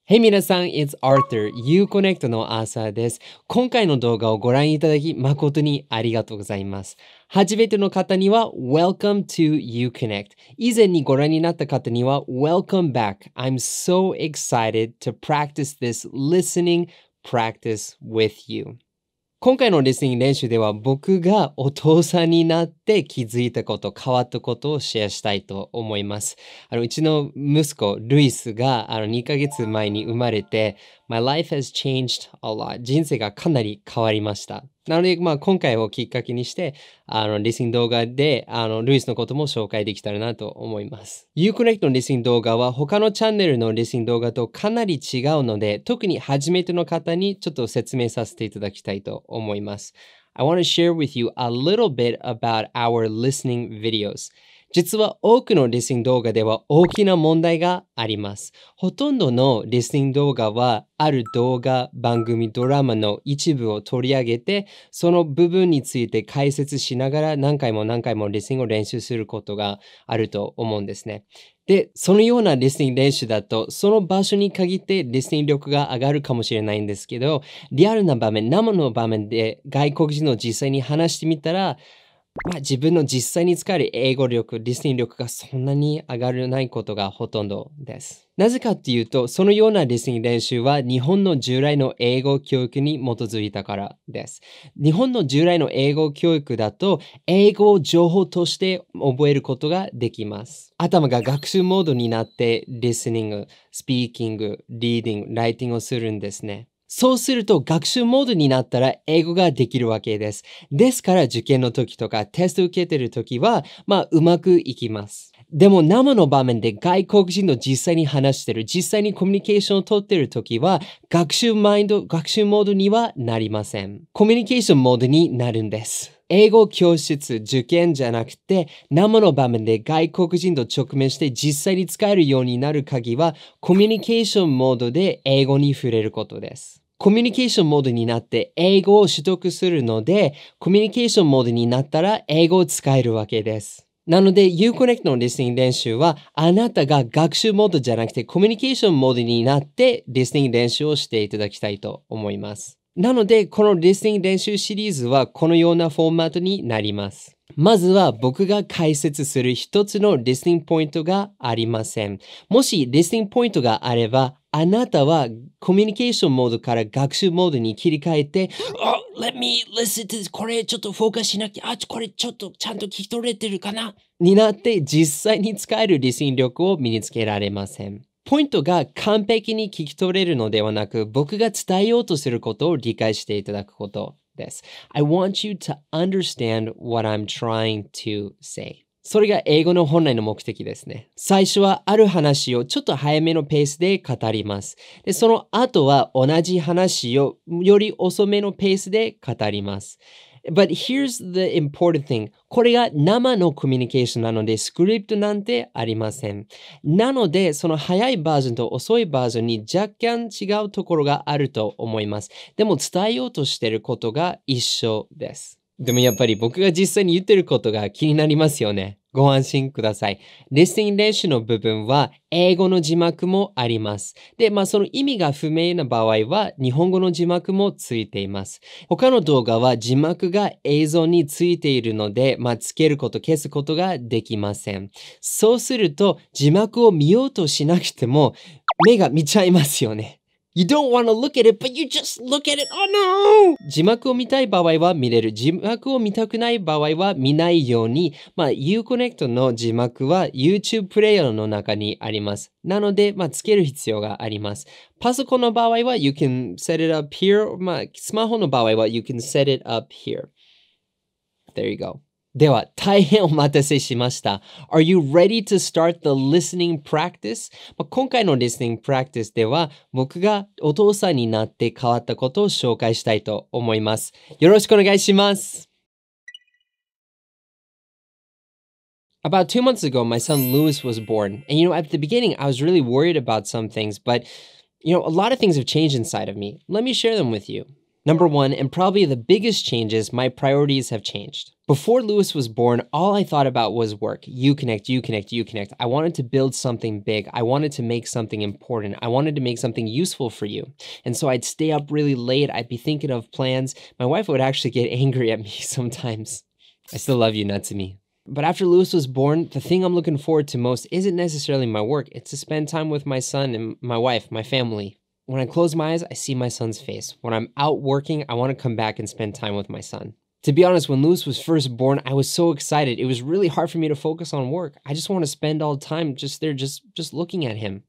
Hey 皆さん、It's Arthur. Uconnect のアーサーです。今回の動画をご覧いただき誠にありがとうございます。初めての方には Welcome to Uconnect. 以前にご覧になった方には Welcome back. I'm so excited to practice this listening practice with you. 今回のリスニング練習では僕がお父さんになって気づいたこと、変わったことをシェアしたいと思います。うちの息子、ルイスが2ヶ月前に生まれて、My life has changed a lot. 人生がかなり変わりました。なので、今回をきっかけにして、リスニング動画で、ルイスのことも紹介できたらなと思います。Uconnect のリスニング動画は他のチャンネルのリスニング動画とかなり違うので、特に初めての方にちょっと説明させていただきたいと思います。I want to share with you a little bit about our listening videos.実は多くのリスニング動画では大きな問題があります。ほとんどのリスニング動画はある動画、番組、ドラマの一部を取り上げて、その部分について解説しながら何回もリスニングを練習することがあると思うんですね。で、そのようなリスニング練習だと、その場所に限ってリスニング力が上がるかもしれないんですけど、リアルな場面、生の場面で外国人の実際に話してみたら、自分の実際に使える英語力、リスニング力がそんなに上がらないことがほとんどです。なぜかっていうと、そのようなリスニング練習は日本の従来の英語教育に基づいたからです。日本の従来の英語教育だと、英語を情報として覚えることができます。頭が学習モードになって、リスニング、スピーキング、リーディング、ライティングをするんですね。そうすると学習モードになったら英語ができるわけです。ですから受験の時とかテスト受けてる時は、うまくいきます。でも生の場面で外国人と実際に話してる、実際にコミュニケーションを取ってる時は、学習モードにはなりません。コミュニケーションモードになるんです。英語教室、受験じゃなくて、生の場面で外国人と直面して実際に使えるようになる鍵は、コミュニケーションモードで英語に触れることです。コミュニケーションモードになって英語を取得するので、コミュニケーションモードになったら英語を使えるわけです。なので、Uconnect のリスニング練習は、あなたが学習モードじゃなくてコミュニケーションモードになってリスニング練習をしていただきたいと思います。なので、このリスニング練習シリーズはこのようなフォーマットになります。まずは僕が解説する一つのリスニングポイントがありません。もしリスニングポイントがあれば、あなたはコミュニケーションモードから学習モードに切り替えて、let me listen to this. これちょっとフォーカスしなきゃ、これちょっとちゃんと聞き取れてるかなになって実際に使えるリスニング力を身につけられません。ポイントが完璧に聞き取れるのではなく、僕が伝えようとすることを理解していただくことです。I want you to understand what I'm trying to say. それが英語の本来の目的ですね。最初はある話をちょっと早めのペースで語ります。で、その後は同じ話をより遅めのペースで語ります。But here's the important thing. これが生のコミュニケーションなので、スクリプトなんてありません。なので、その早いバージョンと遅いバージョンに若干違うところがあると思います。でも伝えようとしていることが一緒です。でもやっぱり僕が実際に言ってることが気になりますよね。ご安心ください。リスニング練習の部分は英語の字幕もあります。で、その意味が不明な場合は日本語の字幕もついています。他の動画は字幕が映像についているので、つけること消すことができません。そうすると字幕を見ようとしなくても目が見ちゃいますよね。You don't want to look at it, but you just look at it. Oh no! 字幕を見たい場合は見れる。字幕を見たくない場合は見ないように、Uconnect の字幕は YouTube プレイヤーの中にあります。なので、つける必要があります。パソコンの場合は You can set it up here. スマホの場合は You can set it up here. There you go.では、大変お待たせしました。Are you ready to start the listening practice? 今回の listening practice では、僕がお父さんになって変わったことを紹介したいと思います。よろしくお願いします。About 2 months ago, my son Lewis was born. And at the beginning, I was really worried about some things, but a lot of things have changed inside of me. Let me share them with you. Number one, and probably the biggest change is my priorities have changed. Before Lewis was born, all I thought about was work. You connect, you connect, you connect. I wanted to build something big. I wanted to make something important. I wanted to make something useful for you. And so I'd stay up really late. I'd be thinking of plans. My wife would actually get angry at me sometimes. I still love you, Natsumi. But after Lewis was born, the thing I'm looking forward to most isn't necessarily my work. It's to spend time with my son and my wife, my family. When I close my eyes, I see my son's face. When I'm out working, I want to come back and spend time with my son. To be honest, when Lewis was first born, I was so excited. It was really hard for me to focus on work. I just want to spend all the time just there, just looking at him.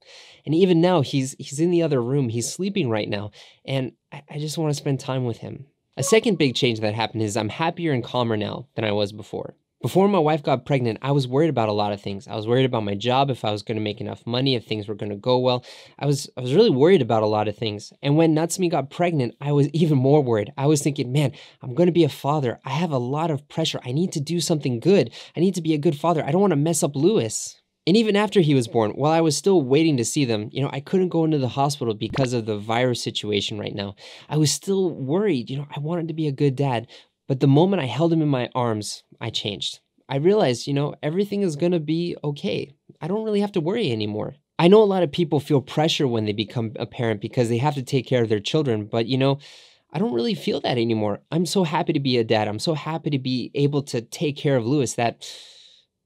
And even now, he's in the other room. He's sleeping right now. And I just want to spend time with him. A second big change that happened is I'm happier and calmer now than I was before. Before my wife got pregnant, I was worried about a lot of things. I was worried about my job, if I was going to make enough money, if things were going to go well. I was really worried about a lot of things. And when Natsumi got pregnant, I was even more worried. I was thinking, man, I'm going to be a father. I have a lot of pressure. I need to do something good. I need to be a good father. I don't want to mess up Lewis. And even after he was born, while I was still waiting to see them, I couldn't go into the hospital because of the virus situation right now. I was still worried. I wanted to be a good dad. But the moment I held him in my arms, I changed. I realized, everything is going to be okay. I don't really have to worry anymore. I know a lot of people feel pressure when they become a parent because they have to take care of their children. But, I don't really feel that anymore. I'm so happy to be a dad. I'm so happy to be able to take care of Lewis that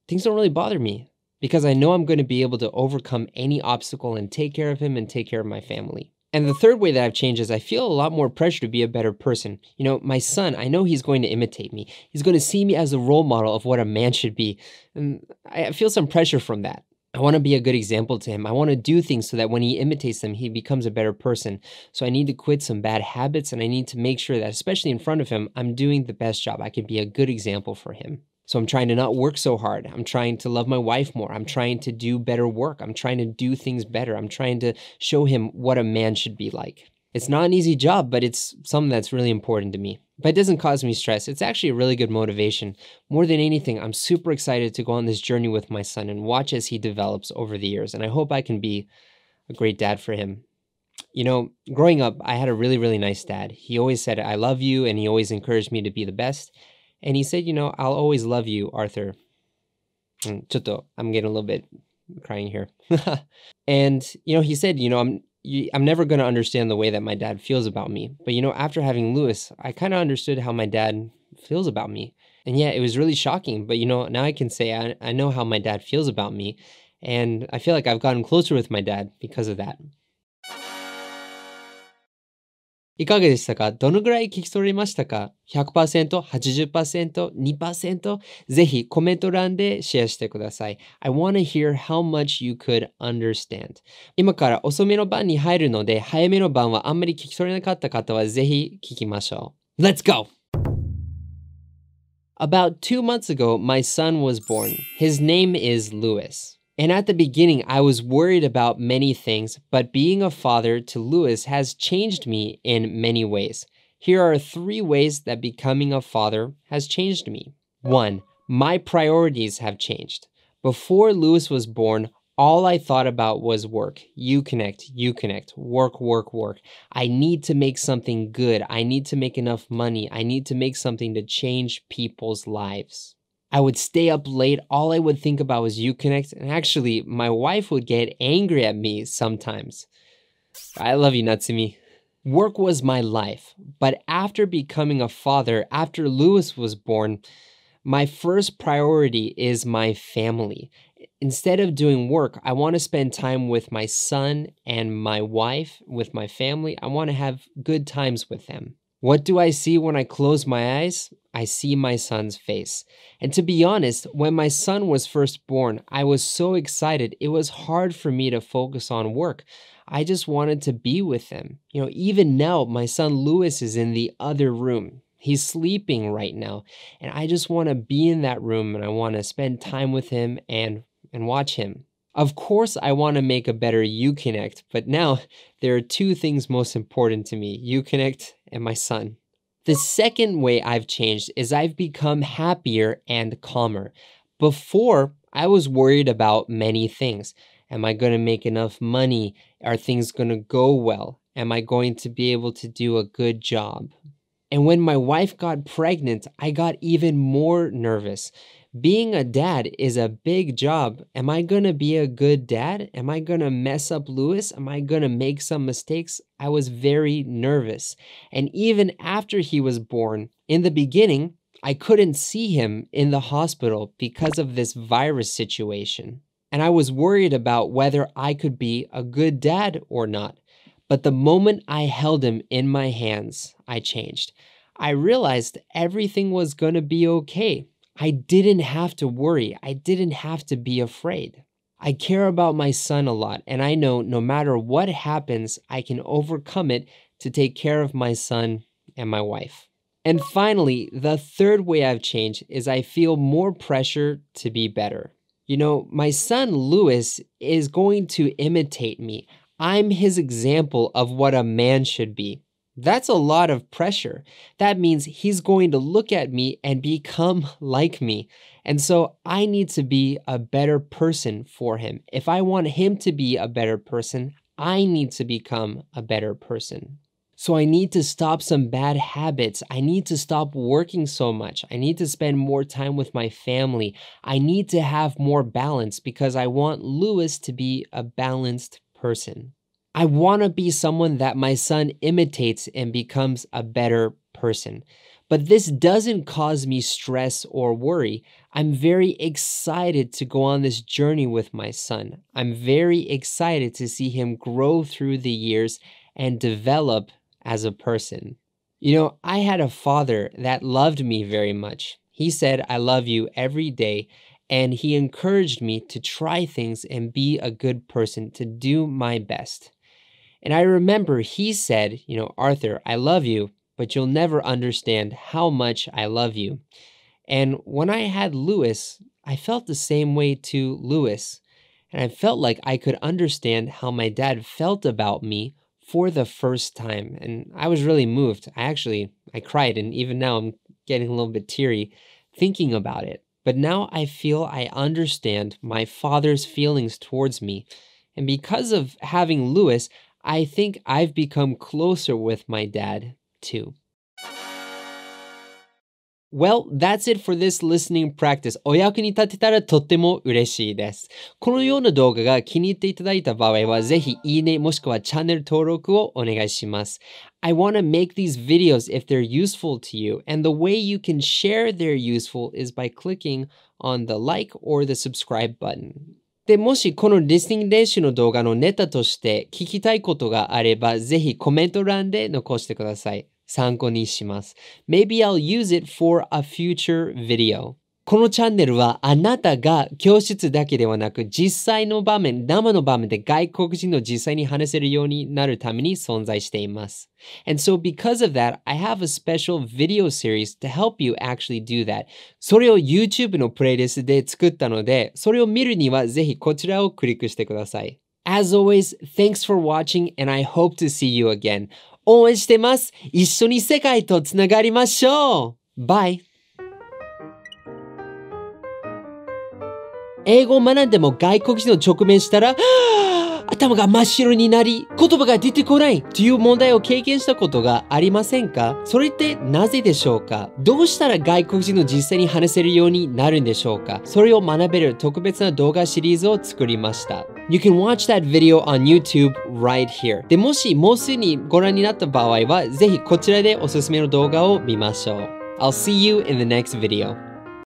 things don't really bother me because I know I'm going to be able to overcome any obstacle and take care of him and take care of my family. And the third way that I've changed is I feel a lot more pressure to be a better person. My son, I know he's going to imitate me. He's going to see me as a role model of what a man should be. And I feel some pressure from that. I want to be a good example to him. I want to do things so that when he imitates them, he becomes a better person. So I need to quit some bad habits and I need to make sure that, especially in front of him, I'm doing the best job. I can be a good example for him. So I'm trying to not work so hard. I'm trying to love my wife more. I'm trying to do better work. I'm trying to do things better. I'm trying to show him what a man should be like. It's not an easy job, but it's something that's really important to me. But it doesn't cause me stress. It's actually a really good motivation. More than anything, I'm super excited to go on this journey with my son and watch as he develops over the years. And I hope I can be a great dad for him. Growing up, I had a really, really nice dad. He always said, I love you, and he always encouraged me to be the best. And he said, I'll always love you, Arthur. I'm getting a little bit crying here. And, he said, I'm never going to understand the way that my dad feels about me. But, after having Lewis, I kind of understood how my dad feels about me. And yeah, it was really shocking. But, now I can say I know how my dad feels about me. And I feel like I've gotten closer with my dad because of that. いかがでしたか？どのぐらい聞き取れましたか？ 100%、80%、2%? ぜひコメント欄でシェアしてください。I want to hear how much you could understand. 今から遅めの番に入るので、早めの番はあんまり聞き取れなかった方はぜひ聞きましょう。Let's go! About 2 months ago, my son was born. His name is Lewis. And at the beginning, I was worried about many things, but being a father to Lewis has changed me in many ways. Here are 3 ways that becoming a father has changed me. 1. My priorities have changed. Before Lewis was born, all I thought about was work. You connect, work, work, work. I need to make something good. I need to make enough money. I need to make something to change people's lives. I would stay up late. All I would think about was Uconnect. And actually, my wife would get angry at me sometimes. I love you, Natsumi. Work was my life. But after becoming a father, after Lewis was born, my first priority is my family. Instead of doing work, I want to spend time with my son and my wife, with my family. I want to have good times with them. What do I see when I close my eyes? I see my son's face. And to be honest, when my son was first born, I was so excited. It was hard for me to focus on work. I just wanted to be with him. Even now, my son Lewis is in the other room. He's sleeping right now. And I just want to be in that room and I want to spend time with him and watch him. Of course, I want to make a better Uconnect, but now there are 2 things most important to me, Uconnect and my son. The second way I've changed is I've become happier and calmer. Before, I was worried about many things. Am I going to make enough money? Are things going to go well? am I going to be able to do a good job? And when my wife got pregnant, I got even more nervous. Being a dad is a big job. Am I gonna be a good dad? Am I gonna mess up Lewis? Am I gonna make some mistakes? I was very nervous. And even after he was born, in the beginning, I couldn't see him in the hospital because of this virus situation. And I was worried about whether I could be a good dad or not. But the moment I held him in my hands, I changed. I realized everything was gonna be okay. I didn't have to worry. I didn't have to be afraid. I care about my son a lot, and I know no matter what happens, I can overcome it to take care of my son and my wife. And finally, the third way I've changed is I feel more pressure to be better. You know, my son Lewis is going to imitate me. I'm his example of what a man should be. That's a lot of pressure. That means he's going to look at me and become like me. And so I need to be a better person for him. If I want him to be a better person, I need to become a better person. So I need to stop some bad habits. I need to stop working so much. I need to spend more time with my family. I need to have more balance because I want Lewis to be a balanced person. I want to be someone that my son imitates and becomes a better person. But this doesn't cause me stress or worry. I'm very excited to go on this journey with my son. I'm very excited to see him grow through the years and develop as a person. You know, I had a father that loved me very much. He said, "I love you" every day. And he encouraged me to try things and be a good person, to do my best. And I remember he said, you know, "Arthur, I love you, but you'll never understand how much I love you." And when I had Lewis, I felt the same way to Lewis. And I felt like I could understand how my dad felt about me for the first time. And I was really moved. I cried, and even now I'm getting a little bit teary thinking about it. But now I feel I understand my father's feelings towards me. And because of having Lewis, I think I've become closer with my dad too. Well, that's it for this listening practice. お役に立てたらとっても嬉しいです。このような動画が気に入っていただいた場合は、ぜひいいねもしくはチャンネル登録をお願いします。I want to make these videos if they're useful to you, and the way you can share they're useful is by clicking on the like or the subscribe button. で、もしこのリスニング練習の動画のネタとして聞きたいことがあれば、ぜひコメント欄で残してください。参考にします。Maybe I'll use it for a future video. このチャンネルはあなたが教室だけではなく実際の場面、生の場面で外国人の実際に話せるようになるために存在しています。And so because of that, I have a special video series to help you actually do that. それを YouTube のプレイリストで作ったので、それを見るにはぜひこちらをクリックしてください。As always, thanks for watching and I hope to see you again. 応援してます。一緒に世界とつながりましょう。Bye! 英語を学んでも外国人の直面したら、頭が真っ白になり、言葉が出てこないという問題を経験したことがありませんか？それってなぜでしょうか？どうしたら外国人の実際に話せるようになるんでしょうか？それを学べる特別な動画シリーズを作りました。You can watch that video on YouTube right here. で、もしもうすでにご覧になった場合は、ぜひこちらでおすすめの動画を見ましょう。I'll see you in the next video.